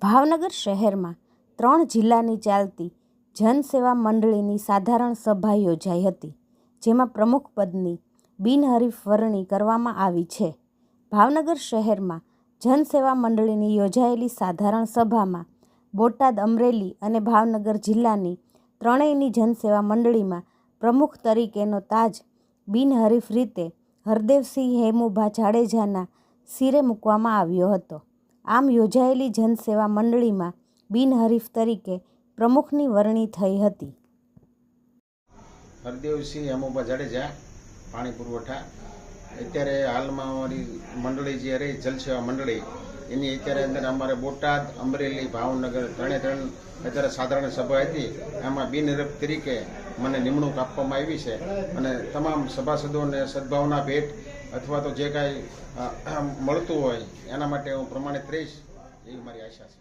ભાવનગર શહેરમાં 3 જિલ્લાની ચાલતી જનસેવા મંડળીની સાધારણ સભા યોજાઈ હતી, જેમાં પ્રમુખ પદની બિનહરીફ વરણી કરવામાં આવી છે. ભાવનગર શહેરમાં જનસેવા મંડળીની યોજાયેલી સાધારણ સભામાં બોટાદ, અમરેલી અને ભાવનગર જિલ્લાની ત્રણેયની જનસેવા મંડળીમાં પ્રમુખ તરીકેનો તાજ બિનહરીફ રીતે હરદેવસિંહ હેમુભા જાડેજાના શિરે મૂકવામાં આવ્યો હતો. આમ યોજાયેલી જનસેવા મંડળીમાં બિનહરીફ તરીકે પ્રમુખની વરણી થઈ હતી. હરદેવસિંહ હેમુભા જાડેજા, પાણી પુરવઠા. અત્યારે હાલમાં અમારી મંડળી જે રહી જલસેવા મંડળી, એની અત્યારે અંદર અમારે બોટાદ, અમરેલી, ભાવનગર ત્રણ અત્યારે સાધારણ સભા હતી. એમાં બિનહરીફ તરીકે મને નિમણૂક આપવામાં આવી છે અને તમામ સભાસદોને સદભાવના ભેટ અથવા તો જે કાંઈ મળતું હોય એના માટે હું પ્રમાણિત રહીશ એવી મારી આશા છે.